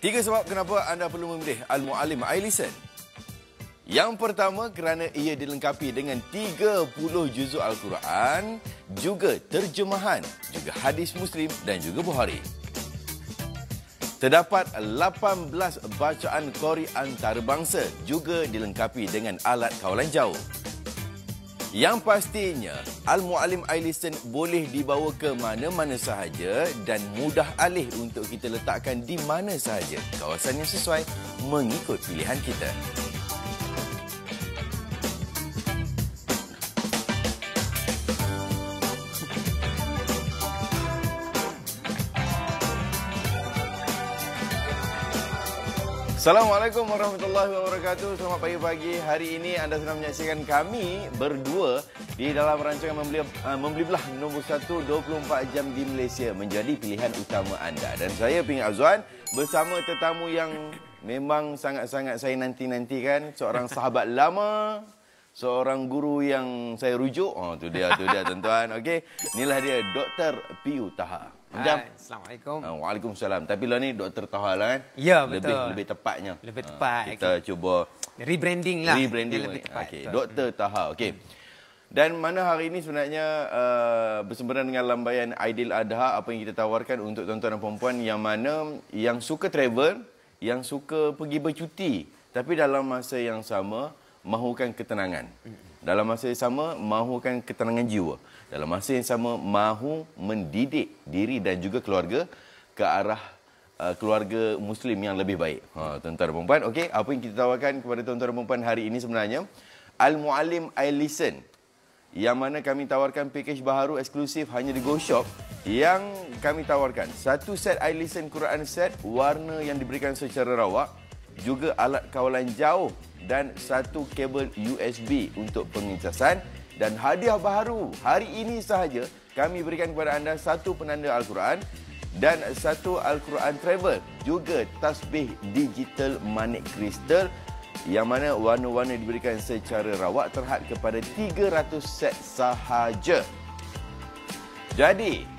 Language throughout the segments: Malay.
Tiga sebab kenapa anda perlu memilih Al-Mu'allim iListen. Yang pertama, kerana ia dilengkapi dengan 30 juzuk Al-Quran, juga terjemahan, juga hadis Muslim dan juga Bukhari. Terdapat 18 bacaan Qori antarabangsa, juga dilengkapi dengan alat kawalan jauh. Yang pastinya, Al-Mu'allim iListen boleh dibawa ke mana-mana sahaja dan mudah alih untuk kita letakkan di mana sahaja. Kawasan yang sesuai mengikut pilihan kita. Assalamualaikum warahmatullahi wabarakatuh. Selamat pagi-pagi. Hari ini anda sedang menyaksikan kami berdua di dalam rancangan Membeli Belah nombor 1 24 jam di Malaysia menjadi pilihan utama anda. Dan saya Ping Azwan bersama tetamu yang memang sangat-sangat saya nanti-nantikan, seorang sahabat lama, seorang guru yang saya rujuk. Oh, tu dia tuan-tuan. Okey, inilah dia Dr. Piu Taha. Hai, Assalamualaikum. Waalaikumsalam. Tapi lah ni Dr. Taha lah kan? Ya, betul. Lebih tepatnya. Lebih tepat. Kita cuba rebranding lah. Rebranding. Lebih tepat. Okey, Dr. Taha. Okey. Dan mana hari ini sebenarnya bersempena dengan lambaian Aidiladha, apa yang kita tawarkan untuk tuan-tuan dan puan-puan yang mana yang suka travel, yang suka pergi bercuti, tapi dalam masa yang sama mahukan ketenangan. Dalam masa yang sama mahukan ketenangan jiwa. Dalam masa yang sama mahu mendidik diri dan juga keluarga ke arah keluarga Muslim yang lebih baik. Tuan-tuan dan puan-puan, okey, apa yang kita tawarkan kepada tuan-tuan dan puan-puan hari ini sebenarnya Al-Mu'allim iListen, yang mana kami tawarkan pakej baharu eksklusif hanya di GoShop, yang kami tawarkan satu set iListen Quran set warna yang diberikan secara rawak, juga alat kawalan jauh dan satu kabel USB untuk pengecasan. Dan hadiah baharu hari ini sahaja kami berikan kepada anda satu penanda Al-Quran dan satu Al-Quran Travel, juga tasbih digital manik kristal yang mana warna-warna diberikan secara rawak terhad kepada 300 set sahaja. Jadi,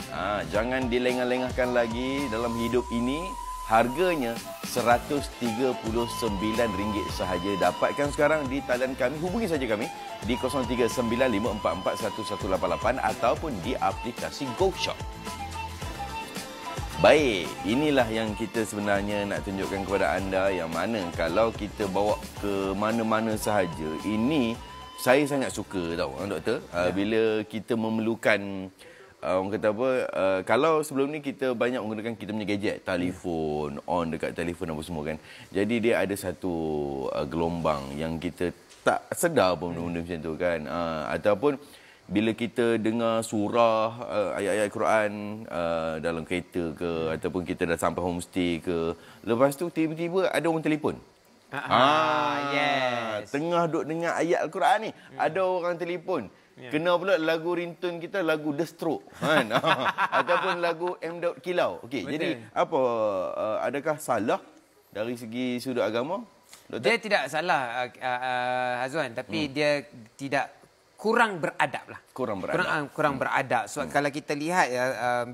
jangan dilengah-lengahkan lagi dalam hidup ini. Harganya RM139 sahaja. Dapatkan sekarang di talian kami. Hubungi saja kami di 0395441188 ataupun di aplikasi GoShop. Baik, inilah yang kita sebenarnya nak tunjukkan kepada anda, yang mana kalau kita bawa ke mana-mana sahaja, ini saya sangat suka tau, doktor. Bila kita memerlukan orang kata apa, kalau sebelum ni kita banyak menggunakan kita punya gadget, telefon, on dekat telefon apa semua kan. Jadi dia ada satu gelombang yang kita tak sedar pun benda-benda macam tu kan. Ataupun bila kita dengar surah, ayat-ayat Quran dalam kereta ke, ataupun kita dah sampai homestay ke, lepas tu tiba-tiba ada orang telefon. Yes. Tengah duk dengar ayat Al-Quran ni, ada orang telefon. Kena pula lagu ringtone kita, lagu The Stroke kan? Ataupun lagu M. Daud Kilau. Okey, jadi apa, adakah salah dari segi sudut agama, Doktor? Dia tidak salah, Azwan, tapi dia tidak kurang beradab lah. Kurang beradab. Sebab kalau kita lihat,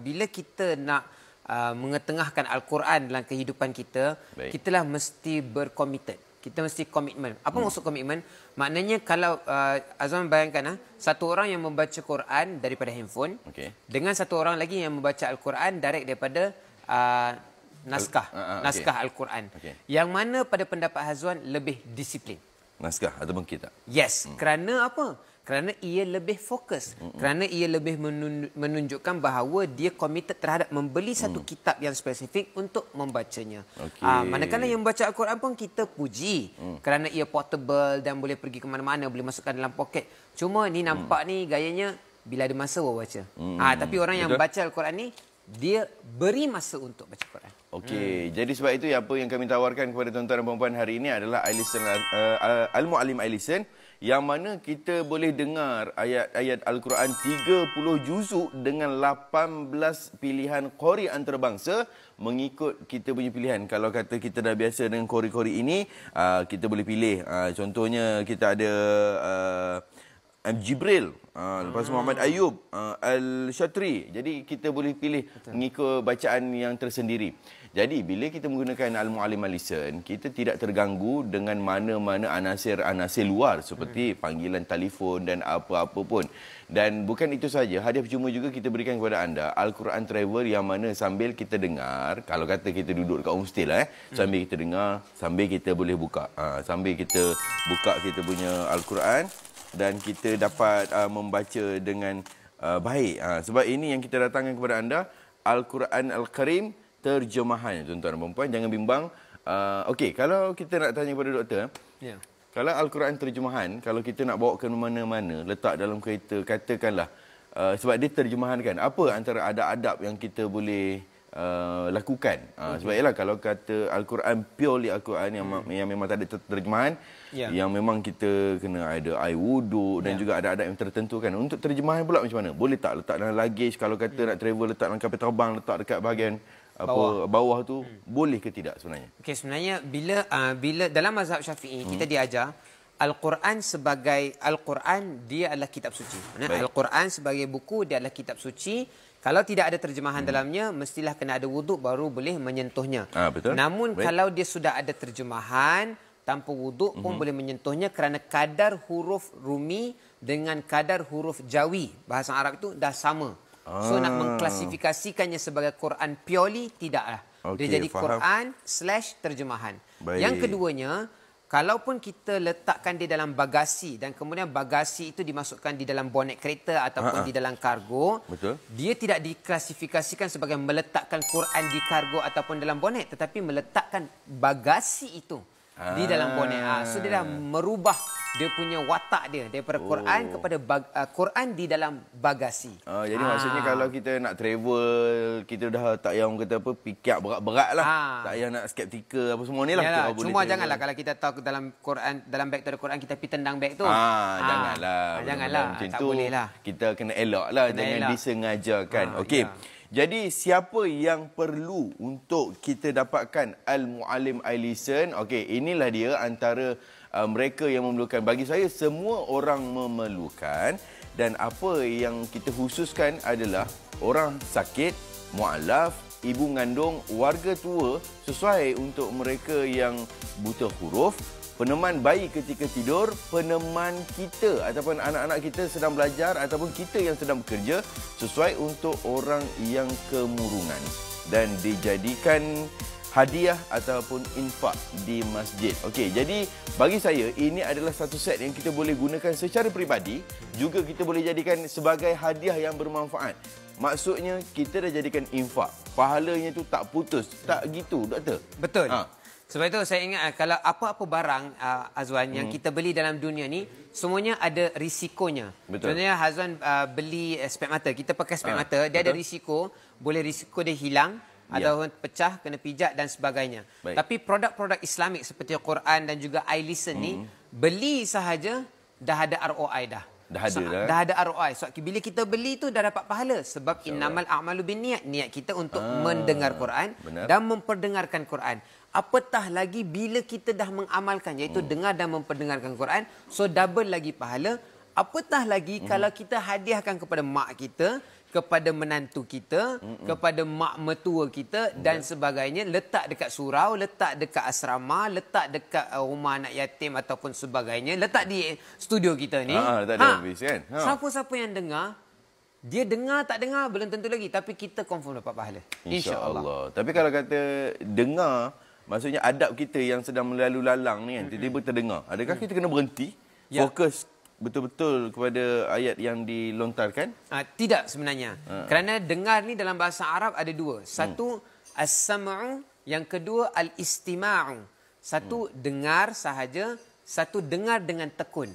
bila kita nak mengetengahkan Al-Quran dalam kehidupan kita, kitalah mesti berkomited. Kita mesti komitmen. Apa maksud komitmen? Maknanya kalau Azwan bayangkan, satu orang yang membaca Quran daripada handphone, dengan satu orang lagi yang membaca Al-Quran daripada naskah Al-Quran. Yang mana pada pendapat Azwan lebih disiplin? Naskah ataupun kitab? Yes. Kerana apa? Kerana ia lebih fokus. Kerana ia lebih menunjukkan bahawa dia komited terhadap membeli satu kitab yang spesifik untuk membacanya. Manakala yang membaca Al-Quran pun kita puji. Kerana ia portable dan boleh pergi ke mana-mana, boleh masukkan dalam poket. Cuma ni nampak ni gayanya bila ada masa baru baca. Tapi orang yang baca Al-Quran ni, dia beri masa untuk baca Quran. Okey, jadi sebab itu apa yang kami tawarkan kepada tuan-tuan dan puan-puan hari ini adalah iListen, Al-Mu'allim iListen, yang mana kita boleh dengar ayat-ayat Al-Quran 30 juzuk dengan 18 pilihan Qori antarabangsa mengikut kita punya pilihan. Kalau kata kita dah biasa dengan Qori-Qori ini, kita boleh pilih. Contohnya kita ada Jibril, Lepas tu Muhammad Ayub Al-Syatri. Jadi kita boleh pilih mengikut bacaan yang tersendiri. Jadi bila kita menggunakan Al-Mu'allim Al-Lisan, kita tidak terganggu dengan mana-mana anasir-anasir luar seperti panggilan telefon dan apa-apa pun. Dan bukan itu saja, hadiah percuma juga kita berikan kepada anda Al-Quran Travel yang mana sambil kita dengar, kalau kata kita duduk dekat homestay lah, sambil kita dengar, sambil kita boleh buka. Sambil kita buka kita punya Al-Quran dan kita dapat membaca dengan baik. Sebab ini yang kita datangkan kepada anda, Al-Quran Al-Karim terjemahan, tuan-tuan dan puan, jangan bimbang. Okey, kalau kita nak tanya kepada doktor, kalau Al-Quran terjemahan, kalau kita nak bawa ke mana-mana, letak dalam kereta, katakanlah, sebab dia terjemahan kan, apa antara adab-adab yang kita boleh lakukan? Sebab ialah kalau kata Al-Quran, purely Al-Quran yang memang tak ada terjemahan, yang memang kita kena ada air wuduk dan juga ada adab yang tertentu kan. Untuk terjemahan pula macam mana? Boleh tak letak dalam luggage, kalau kata nak travel, letak dalam kapal terbang, letak dekat bahagian bawah tu, boleh ke tidak sebenarnya? Okey, sebenarnya bila dalam mazhab Syafi'i kita diajar Al-Quran sebagai Al-Quran, dia adalah kitab suci. Al-Quran sebagai buku, dia adalah kitab suci. Kalau tidak ada terjemahan dalamnya, mestilah kena ada wuduk baru boleh menyentuhnya. Betul. Namun kalau dia sudah ada terjemahan tanpa wuduk pun boleh menyentuhnya kerana kadar huruf Rumi dengan kadar huruf Jawi bahasa Arab itu dah sama. So nak mengklasifikasikannya sebagai Quran purely, tidaklah. Dia jadi Quran / terjemahan. Yang keduanya, kalaupun kita letakkan dia dalam bagasi dan kemudian bagasi itu dimasukkan di dalam bonet kereta ataupun di dalam kargo, dia tidak diklasifikasikan sebagai meletakkan Quran di kargo ataupun dalam bonet, tetapi meletakkan bagasi itu di dalam bonet. So dia dah merubah dia punya watak dia daripada Quran kepada Quran di dalam bagasi. Jadi maksudnya kalau kita nak travel, kita dah tak payah kata apa, fikir berat-berat lah. Tak payah nak skeptikal apa semua ni lah. Yalah, cuma janganlah kalau kita tahu dalam Quran, dalam beg tu ada Quran, kita pergi tendang beg tu. Janganlah. Janganlah. Macam tak tu boleh lah. Kita kena elok lah. Jangan disengajakan. Okey. Jadi siapa yang perlu untuk kita dapatkan Al-Mu'allim Al-Lisan? Okey, inilah dia antara mereka yang memerlukan. Bagi saya, semua orang memerlukan. Dan apa yang kita khususkan adalah orang sakit, mu'alaf, ibu mengandung, warga tua, sesuai untuk mereka yang buta huruf, peneman bayi ketika tidur, peneman kita ataupun anak-anak kita sedang belajar ataupun kita yang sedang bekerja, sesuai untuk orang yang kemurungan. Dan dijadikan hadiah ataupun infak di masjid. Okey, jadi bagi saya ini adalah satu set yang kita boleh gunakan secara peribadi, juga kita boleh jadikan sebagai hadiah yang bermanfaat. Maksudnya kita dah jadikan infak. Pahalanya tu tak putus. Tak gitu, doktor? Betul. Sebab itu saya ingat kalau apa-apa barang Azwan yang kita beli dalam dunia ni, semuanya ada risikonya. Betul. Contohnya Azwan beli spek mata, kita pakai spek mata, dia ada risiko, boleh risiko dia hilang ataupun pecah, kena pijat dan sebagainya. Tapi produk-produk Islamik seperti Quran dan juga iListen ni, beli sahaja dah ada ROI dah. Dah ada ROI. So bila kita beli tu dah dapat pahala sebab innamal a'malu binniat. Niat kita untuk mendengar Quran dan memperdengarkan Quran. Apatah lagi bila kita dah mengamalkan, iaitu dengar dan memperdengarkan Quran, so double lagi pahala. Apatah lagi kalau kita hadiahkan kepada mak kita, kepada menantu kita, kepada mak mertua kita dan sebagainya, letak dekat surau, letak dekat asrama, letak dekat rumah anak yatim ataupun sebagainya, letak di studio kita ni. Letak di office kan. Siapa-siapa yang dengar, dia dengar tak dengar belum tentu lagi, tapi kita confirm dapat pahala. InsyaAllah. Tapi kalau kata dengar, maksudnya adab kita yang sedang melalu lalang ni kan, tiba-tiba terdengar. Adakah kita kena berhenti, fokus betul-betul kepada ayat yang dilontarkan? Tidak sebenarnya. Kerana dengar ni dalam bahasa Arab ada dua. Satu as-sam'u, yang kedua al-istima'u. Satu dengar sahaja, satu dengar dengan tekun.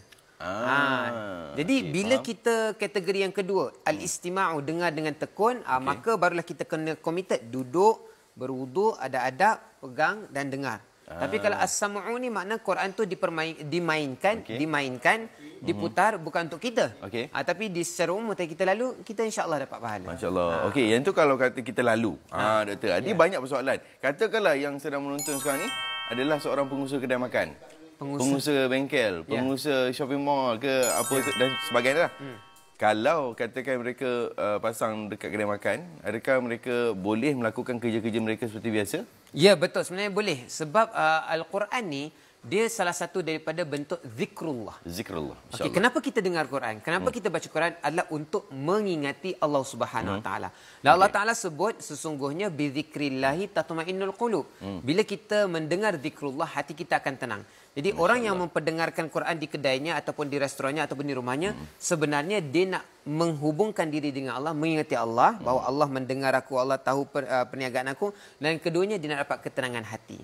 Jadi bila kita kategori yang kedua, al-istima'u, dengar dengan tekun, maka barulah kita kena committed, duduk, berwuduk, ada adab, pegang dan dengar. Tapi kalau as-sam'u ni makna Quran tu dimainkan, diputar bukan untuk kita. Tapi di secara umum kita lalu, kita insya-Allah dapat pahala. Masya-Allah. Okey, yang tu kalau kata kita lalu. Doktor, ada banyak persoalan. Katakanlah yang sedang menonton sekarang ni adalah seorang pengusaha kedai makan, pengusaha bengkel, pengusaha shopping mall ke apa dan sebagainya lah. kalau katakan mereka pasang dekat kedai makan, adakah mereka boleh melakukan kerja-kerja mereka seperti biasa? Ya, betul. Sebenarnya boleh. Sebab Al-Quran ni, dia salah satu daripada bentuk zikrullah. Zikrullah. Okay, kenapa kita dengar Quran? Kenapa kita baca Quran? Adalah untuk mengingati Allah Subhanahu Wa Taala. Dan Allah Taala sebut sesungguhnya bizikrillahi tatmainnul qulub. Bila kita mendengar zikrullah, hati kita akan tenang. Jadi orang yang memperdengarkan Quran di kedainya ataupun di restorannya ataupun di rumahnya, sebenarnya dia nak menghubungkan diri dengan Allah, mengingati Allah, bahawa Allah mendengar aku, Allah tahu perniagaan aku, dan keduanya dia nak dapat ketenangan hati.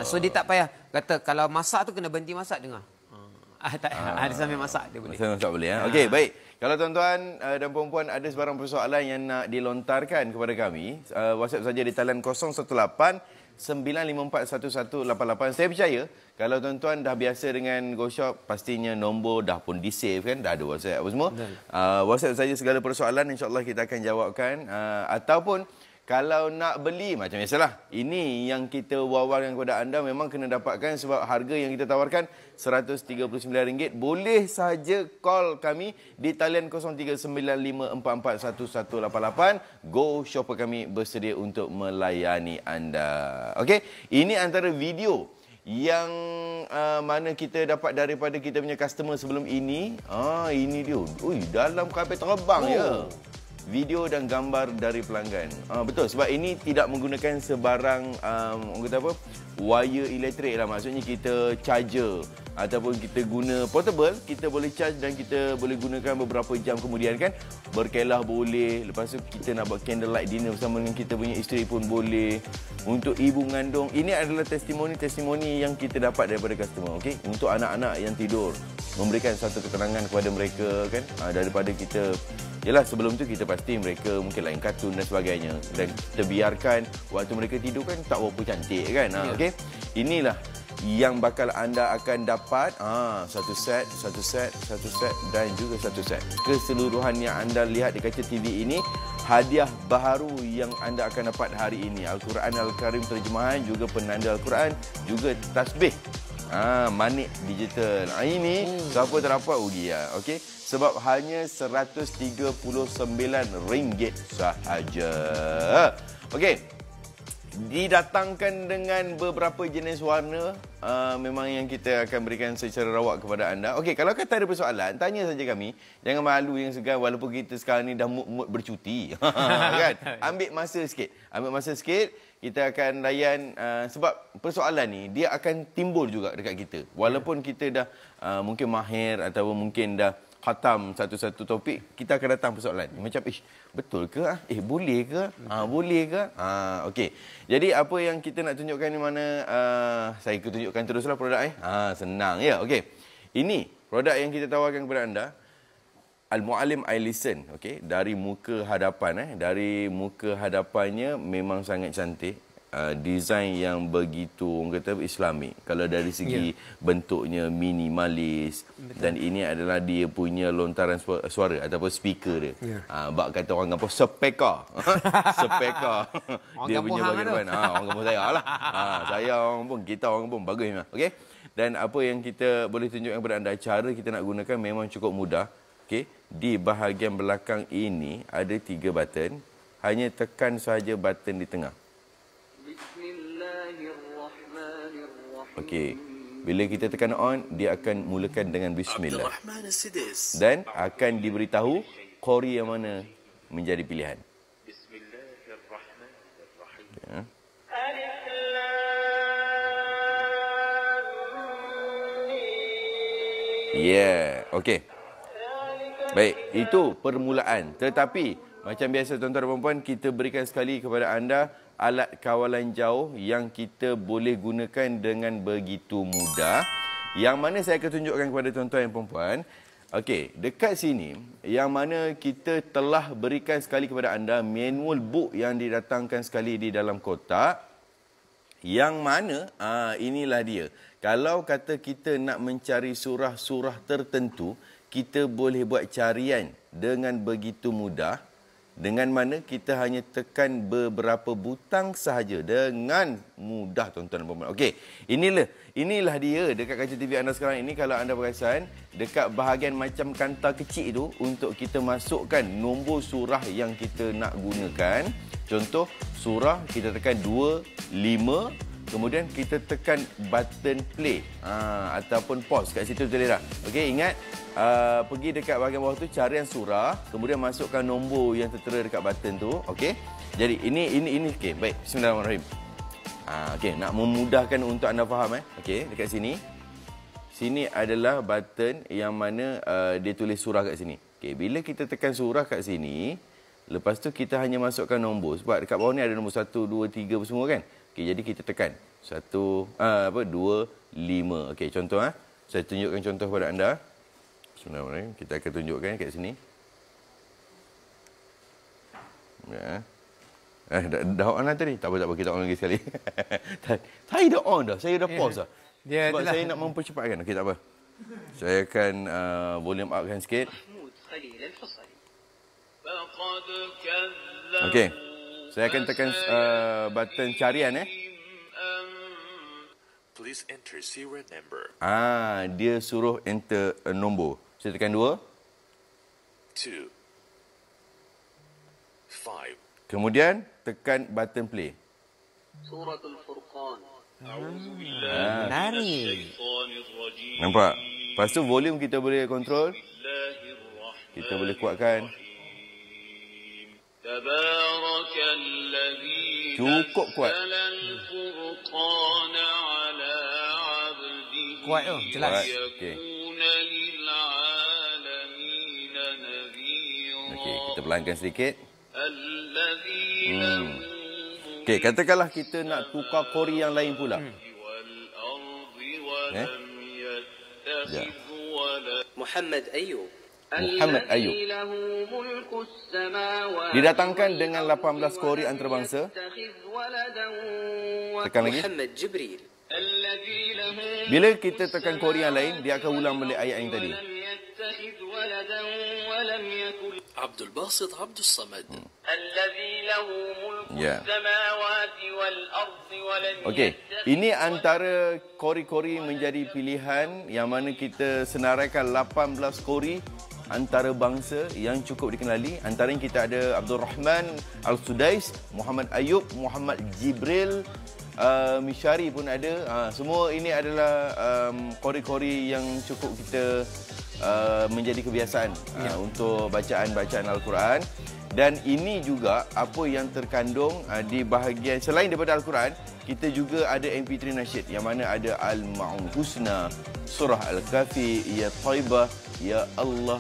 So dia tak payah kata kalau masak tu kena berhenti masak, dengar. Dia sambil masak dia boleh. Sambil masak boleh ya. Okey, baik. Kalau tuan-tuan dan puan-puan ada sebarang persoalan yang nak dilontarkan kepada kami, WhatsApp saja di talian 018 9541188. Saya percaya kalau tuan-tuan dah biasa dengan GoShop, pastinya nombor dah pun di-save kan, dah ada WhatsApp apa semua. WhatsApp saja segala persoalan, insya-Allah kita akan jawabkan. Ataupun kalau nak beli, macam biasalah, ini yang kita wawarkan kepada anda memang kena dapatkan sebab harga yang kita tawarkan RM139. Boleh saja call kami di talian 0395441188. Go Shopper kami bersedia untuk melayani anda. Okey, ini antara video yang mana kita dapat daripada kita punya customer sebelum ini. Ini dia. Ui, dalam kapal terbang ya. Video dan gambar dari pelanggan. Betul, sebab ini tidak menggunakan sebarang orang kata apa, wire elektrik lah. Maksudnya kita charger ataupun kita guna portable, kita boleh charge dan kita boleh gunakan beberapa jam kemudian kan. Berkelah boleh, lepas tu kita nak buat candlelight dinner bersama dengan kita punya isteri pun boleh. Untuk ibu mengandung, ini adalah testimoni-testimoni yang kita dapat daripada customer. Okay? Untuk anak-anak yang tidur, memberikan satu ketenangan kepada mereka kan, daripada kita. Yalah, sebelum tu kita pasti mereka mungkin lain kartun dan sebagainya, dan kita biarkan waktu mereka tidur kan tak berapa cantik kan. Okey, inilah yang bakal anda akan dapat. Satu set dan juga satu set. Keseluruhan yang anda lihat di kaca TV ini hadiah baharu yang anda akan dapat hari ini. Al-Quran Al-Karim terjemahan, juga penanda Al-Quran, juga tasbih. Manik digital. Ini siapa terdapat ugi ya. Okey, sebab hanya RM139 sahaja. Okey, didatangkan dengan beberapa jenis warna. Memang yang kita akan berikan secara rawak kepada anda. Okey, kalau kata ada persoalan, tanya saja kami. Jangan malu, yang segan, walaupun kita sekarang ni dah mood bercuti. Kan? Ambil masa sikit. Kita akan layan, sebab persoalan ni dia akan timbul juga dekat kita. Walaupun kita dah mungkin mahir ataupun mungkin dah khatam satu-satu topik, kita akan datang persoalan. Macam, betul ke? Boleh ke? Boleh ke? Okey. Jadi apa yang kita nak tunjukkan ni mana, saya tunjukkan teruslah produk. Senang ya. Okey. Ini produk yang kita tawarkan kepada anda. Al-Muallim iListen, okey, dari muka hadapan dari muka hadapannya memang sangat cantik. Desain yang begitu orang kata Islami. Kalau dari segi bentuknya minimalis. Betul. Dan ini adalah dia punya lontaran suara ataupun speaker dia. Bak kata orang kampung speaker. Speaker. Dia punya bagian depan. Orang kampung saya lah. Saya orang kampung, kita orang kampung, bagus memang. Okey. Dan apa yang kita boleh tunjukkan kepada anda, cara kita nak gunakan memang cukup mudah. Okey, di bahagian belakang ini ada 3 button. Hanya tekan saja button di tengah. Okey, bila kita tekan on, dia akan mulakan dengan bismillah. Dan akan diberitahu qori yang mana menjadi pilihan. Bismillahirrahmanirrahim. Okey. Baik, itu permulaan. Tetapi macam biasa tuan-tuan dan puan-puan, kita berikan sekali kepada anda alat kawalan jauh yang kita boleh gunakan dengan begitu mudah. Yang mana saya akan tunjukkan kepada tuan-tuan dan puan-puan. Okey, dekat sini yang mana kita telah berikan sekali kepada anda manual book yang didatangkan sekali di dalam kotak. Yang mana inilah dia. Kalau kata kita nak mencari surah-surah tertentu, kita boleh buat carian dengan begitu mudah. dengan mana kita hanya tekan beberapa butang sahaja dengan mudah, tuan-tuan dan puan-puan. Okey, inilah dia dekat kaca TV anda sekarang ini. Kalau anda perasan, dekat bahagian macam kantar kecil itu, untuk kita masukkan nombor surah yang kita nak gunakan. Contoh, surah kita tekan 2, 5, kemudian kita tekan button play ataupun pause kat situ, boleh dah. Okey, ingat pergi dekat bahagian bawah tu, carian surah, kemudian masukkan nombor yang tertera dekat button tu. Okey. Jadi ini okey, baik. Bismillahirrahmanirrahim. Okey, nak memudahkan untuk anda faham Okey, dekat sini. Sini adalah button yang mana dia tulis surah kat sini. Okey, bila kita tekan surah kat sini, lepas tu kita hanya masukkan nombor. Sebab dekat bawah ni ada nombor 1, 2, 3 semua kan. Okey, jadi kita tekan 1, 2, 5. Okey, contoh saya tunjukkan contoh kepada anda. Sebenarnya kita akan tunjukkan kat sini. Ya. Dah on lah tadi. Tak apa, kita on lagi sekali. Saya dah on dah. Saya dah pause dah. Sebab saya nak mempercepatkan. Okey, tak apa. Saya akan volume upkan sikit. Okey. Saya akan tekan button carian Please enter serial number. Dia suruh enter nombor. Saya tekan 2. 2. 5. Kemudian tekan button play. Suratul Furqan. Menarik. Nampak? Lepas tu volume kita boleh kontrol. Kita boleh kuatkan. Cukup kuat. Kuat tu, jelas. Okey. Okey, kita pelankan sedikit. Okey, katakanlah kita nak tukar kori yang lain pula. Ya. Muhammad Ayyub. Didatangkan dengan 18 kori antarabangsa. Tekan lagi. Muhammad Jibril. Bila kita tekan kori yang lain, dia akan ulang balik ayat yang tadi. Abdul Basit Abdul Samad. Ya. Okey, ini antara kori-kori menjadi pilihan yang mana kita senaraikan 18 kori antarabangsa yang cukup dikenali. Antaranya kita ada Abdul Rahman Al-Sudais, Muhammad Ayub, Muhammad Jibril, Mishari pun ada. Semua ini adalah kori-kori yang cukup kita menjadi kebiasaan untuk bacaan-bacaan Al-Quran. Dan ini juga apa yang terkandung di bahagian selain daripada Al-Quran, kita juga ada MP3 nasyid yang mana ada Al-Ma'un Husna, Surah Al-Kafi, Ya Taibah, Ya Allah,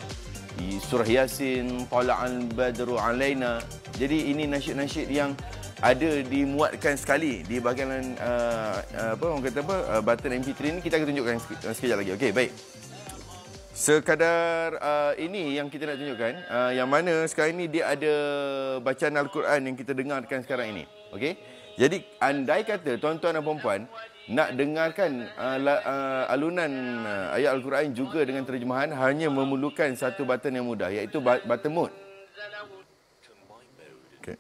Surah Yasin, Tala'al Badru Alaina. Jadi ini nasyid-nasyid yang ada dimuatkan sekali di bahagian button MP3 ni. Kita akan tunjukkan sekejap lagi. Okey, baik. Sekadar ini yang kita nak tunjukkan, yang mana sekarang ini dia ada bacaan Al-Quran yang kita dengarkan sekarang ini. Okey. Jadi andai kata tuan-tuan dan puan-puan nak dengarkan alunan ayat Al-Quran juga dengan terjemahan, hanya memerlukan satu button yang mudah, iaitu button mode. Okey.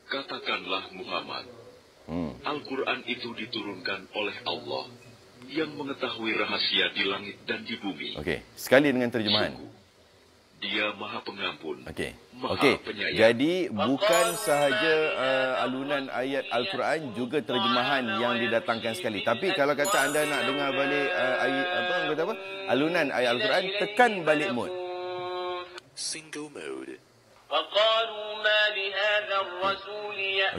Katakanlah Muhammad, Al-Quran itu diturunkan oleh Allah yang mengetahui rahasia di langit dan di bumi. Okey, sekali dengan terjemahan. Sungguh, Dia Maha Pengampun, Okey. Maha Penyayang. Jadi bukan sahaja alunan ayat Al-Quran, juga terjemahan yang didatangkan sekali. Tapi kalau kata anda nak dengar balik alunan ayat Al-Quran, tekan balik mode. Single mode.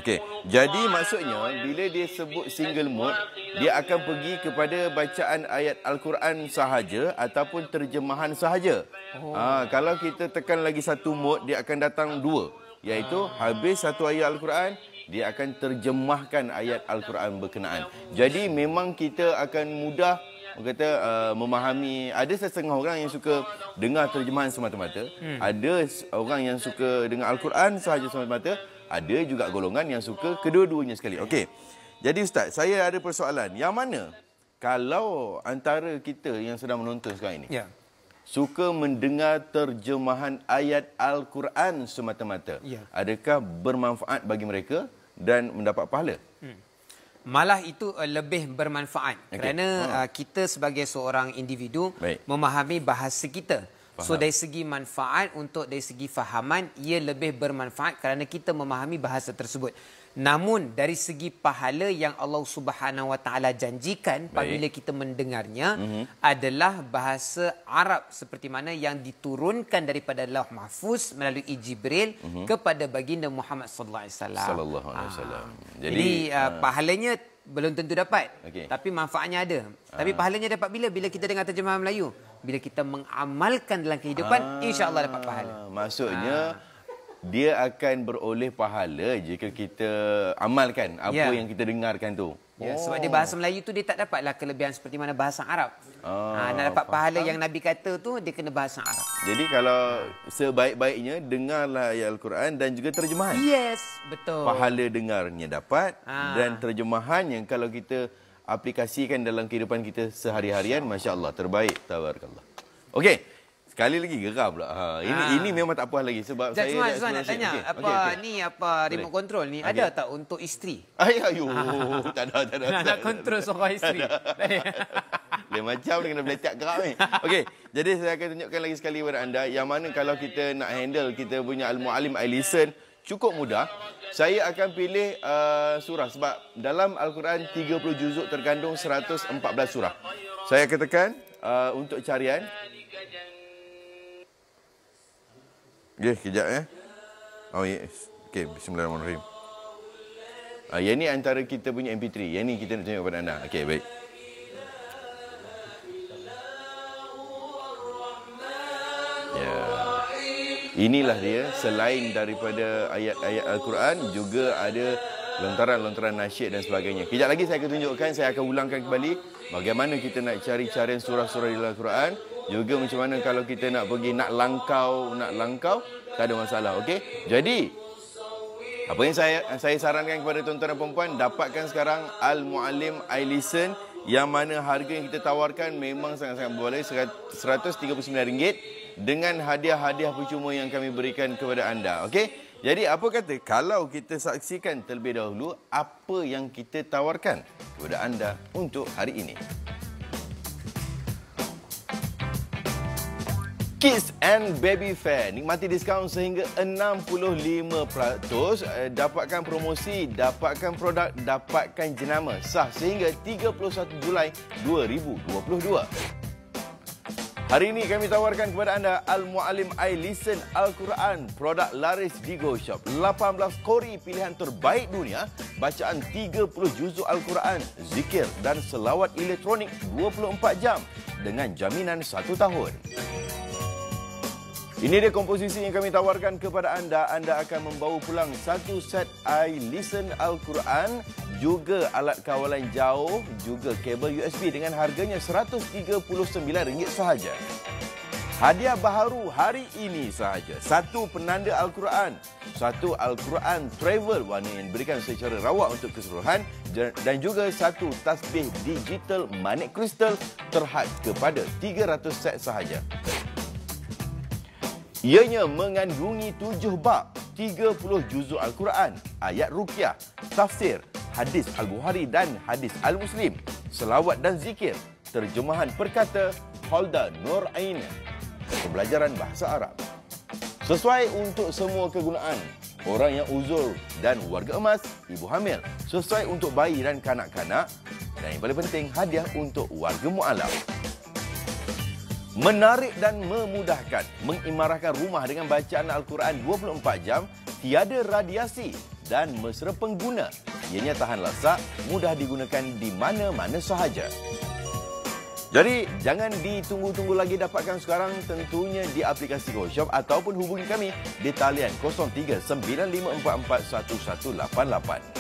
Okey, jadi maksudnya bila dia sebut single mode, dia akan pergi kepada bacaan ayat Al-Quran sahaja ataupun terjemahan sahaja. Kalau kita tekan lagi satu mode, dia akan datang dua, iaitu habis satu ayat Al-Quran, dia akan terjemahkan ayat Al-Quran berkenaan. Jadi memang kita akan mudah memahami. Ada setengah orang yang suka dengar terjemahan semata-mata. Ada orang yang suka dengar Al-Quran sahaja semata-mata. ada juga golongan yang suka kedua-duanya sekali. Okey. Jadi Ustaz, saya ada persoalan. Yang mana kalau antara kita yang sedang menonton sekarang ini suka mendengar terjemahan ayat Al-Quran semata-mata, adakah bermanfaat bagi mereka dan mendapat pahala? Malah itu lebih bermanfaat kerana kita sebagai seorang individu memahami bahasa kita. So dari segi manfaat dari segi fahaman, ia lebih bermanfaat kerana kita memahami bahasa tersebut. Namun dari segi pahala yang Allah Subhanahu Wa Taala janjikan apabila kita mendengarnya adalah bahasa Arab seperti mana yang diturunkan daripada Lauh Mahfuz melalui Jibril kepada baginda Muhammad sallallahu alaihi wasallam. Jadi pahalanya belum tentu dapat, tapi manfaatnya ada. Tapi pahalanya dapat bila kita dengar terjemahan Melayu. Bila kita mengamalkan dalam kehidupan, insya-Allah dapat pahala. Maksudnya dia akan beroleh pahala jika kita amalkan apa yang kita dengarkan tu. Sebab dia bahasa Melayu tu dia tak dapatlah kelebihan seperti mana bahasa Arab. Nak dapat pahala yang Nabi kata tu, dia kena bahasa Arab. Jadi kalau sebaik-baiknya dengarlah ayat Al-Quran dan juga terjemahan. Yes, betul. Pahala dengarnya dapat dan terjemahan yang kalau kita aplikasikan dalam kehidupan kita sehari-harian, masya-Allah, terbaik. Tabarakallah. Okey. Sekali lagi geram pula. Ini memang tak puas lagi sebab saya nak tanya ni remote control ni ada tak untuk isteri? Ayo, tak ada. Nak kontrol seorang isteri. Lain macam dia kena beletak geram ni. Okey, jadi saya akan tunjukkan lagi sekali kepada anda yang mana kalau kita nak handle kita punya Al-Mu'allim iListen cukup mudah. Saya akan pilih surah sebab dalam Al-Quran 30 juzuk terkandung 114 surah. Saya akan tekan untuk carian. Kejap ya. Oh yes. Okey, bismillahirrahmanirrahim. Yang ni antara kita punya MP3. Yang ni kita nak tunjuk kepada anda. Okey, baik. Inilah dia, selain daripada ayat-ayat Al-Quran, juga ada lontaran-lontaran nasyid dan sebagainya. Kejap lagi saya akan tunjukkan, saya akan ulangkan kembali bagaimana kita nak cari carian surah-surah di Al-Quran. Juga macam mana kalau kita nak pergi, nak langkau, tak ada masalah. Okey? Jadi, apa yang saya sarankan kepada tuan-tuan dan puan-puan, dapatkan sekarang Al-Mu'allim iListen yang mana harga yang kita tawarkan memang sangat-sangat boleh, RM139 dengan hadiah-hadiah percuma yang kami berikan kepada anda. Okey? Jadi, apa kata kalau kita saksikan terlebih dahulu apa yang kita tawarkan kepada anda untuk hari ini. Kids and Baby Fair. Nikmati diskaun sehingga 65%. Dapatkan promosi, dapatkan produk, dapatkan jenama. Sah sehingga 31 Julai 2022. Hari ini kami tawarkan kepada anda Al-Mu'allim iListen Al-Quran. Produk laris di GoShop. 18 kori pilihan terbaik dunia. Bacaan 30 juzuk Al-Quran. Zikir dan selawat elektronik 24 jam. Dengan jaminan 1 tahun. Ini dia komposisi yang kami tawarkan kepada anda. Anda akan membawa pulang satu set iListen Al-Quran, juga alat kawalan jauh, juga kabel USB dengan harganya RM139 sahaja. Hadiah baharu hari ini sahaja. Satu penanda Al-Quran. Satu Al-Quran Travel warna yang diberikan secara rawak untuk keseluruhan. Dan juga satu tasbih digital manik kristal terhad kepada 300 set sahaja. Ianya mengandungi 7 bab, 30 juzuk Al-Quran, ayat ruqyah, tafsir, hadis Al-Bukhari dan hadis Al-Muslim, selawat dan zikir, terjemahan perkata, holder Nur Ain, pembelajaran bahasa Arab. Sesuai untuk semua kegunaan, orang yang uzur dan warga emas, ibu hamil, sesuai untuk bayi dan kanak-kanak, dan yang paling penting, hadiah untuk warga mu'alaf. Menarik dan memudahkan, mengimarahkan rumah dengan bacaan Al-Quran 24 jam, tiada radiasi dan mesra pengguna. Ianya tahan lasak, mudah digunakan di mana-mana sahaja. Jadi, jangan ditunggu-tunggu lagi, dapatkan sekarang tentunya di aplikasi GoShop ataupun hubungi kami di talian 0395441188.